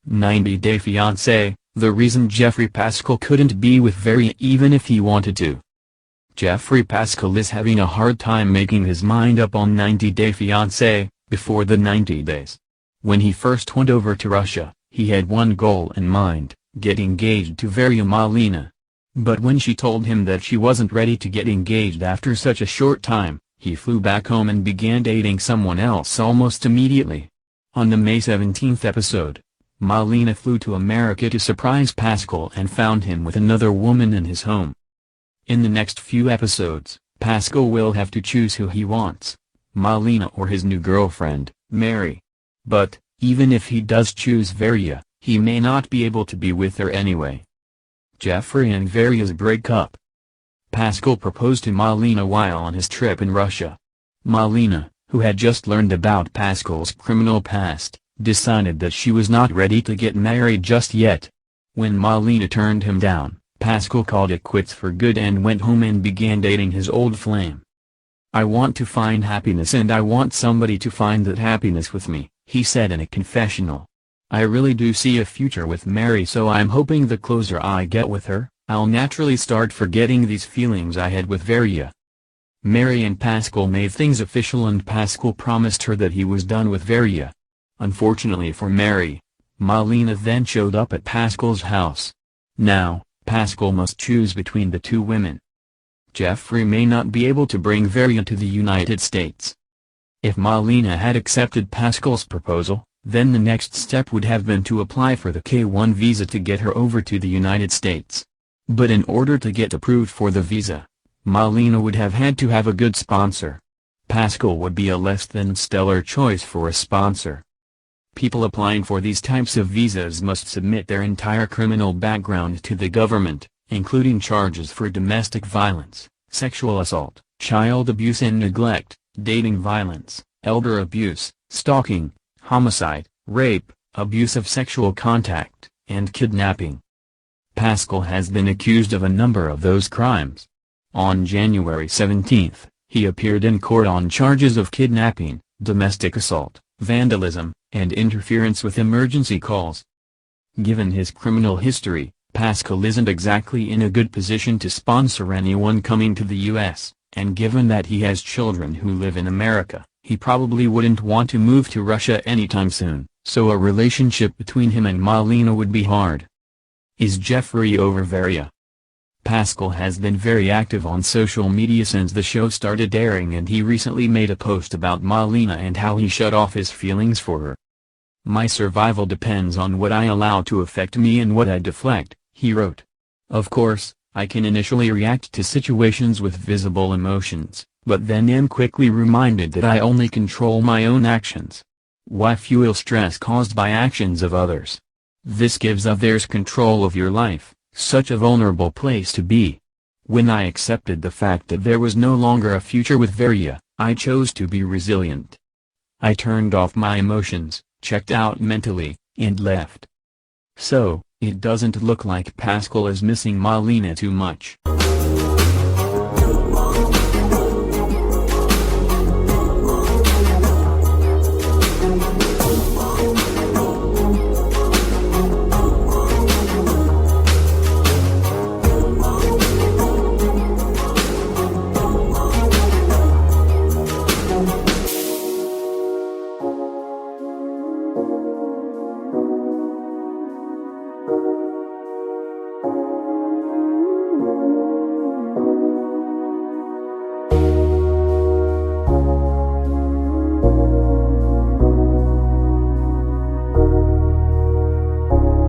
90-Day Fiancé, the reason Geoffrey Paschel couldn't be with Varya even if he wanted to. Geoffrey Paschel is having a hard time making his mind up on 90-Day Fiancé, before the 90 days. When he first went over to Russia, he had one goal in mind, get engaged to Varya Malina. But when she told him that she wasn't ready to get engaged after such a short time, he flew back home and began dating someone else almost immediately. On the May 17 episode, Malina flew to America to surprise Paschel and found him with another woman in his home. In the next few episodes, Paschel will have to choose who he wants, Malina or his new girlfriend, Mary. But, even if he does choose Varya, he may not be able to be with her anyway. Geoffrey and Varya's breakup. Paschel proposed to Malina while on his trip in Russia. Malina, who had just learned about Paschel's criminal past, decided that she was not ready to get married just yet. When Malina turned him down, Paschel called it quits for good and went home and began dating his old flame. "I want to find happiness and I want somebody to find that happiness with me," he said in a confessional. "I really do see a future with Mary, so I'm hoping the closer I get with her, I'll naturally start forgetting these feelings I had with Varya." Mary and Paschel made things official and Paschel promised her that he was done with Varya. Unfortunately for Mary, Malina then showed up at Paschel's house. Now, Paschel must choose between the two women. Geoffrey may not be able to bring Varya to the United States. If Malina had accepted Paschel's proposal, then the next step would have been to apply for the K-1 visa to get her over to the United States. But in order to get approved for the visa, Malina would have had to have a good sponsor. Paschel would be a less than stellar choice for a sponsor. People applying for these types of visas must submit their entire criminal background to the government, including charges for domestic violence, sexual assault, child abuse and neglect, dating violence, elder abuse, stalking, homicide, rape, abuse of sexual contact, and kidnapping. Paschel has been accused of a number of those crimes. On January 17, he appeared in court on charges of kidnapping, domestic assault, vandalism, and interference with emergency calls. Given his criminal history, Paschel isn't exactly in a good position to sponsor anyone coming to the U.S., and given that he has children who live in America, he probably wouldn't want to move to Russia anytime soon, so a relationship between him and Malina would be hard. Is Geoffrey over Varya? Paschel has been very active on social media since the show started airing, and he recently made a post about Malina and how he shut off his feelings for her. "My survival depends on what I allow to affect me and what I deflect," he wrote. "Of course, I can initially react to situations with visible emotions, but then am quickly reminded that I only control my own actions. Why fuel stress caused by actions of others? This gives others control of your life, such a vulnerable place to be. When I accepted the fact that there was no longer a future with Varya, I chose to be resilient. I turned off my emotions, checked out mentally, and left." So, it doesn't look like Paschel is missing Malina too much.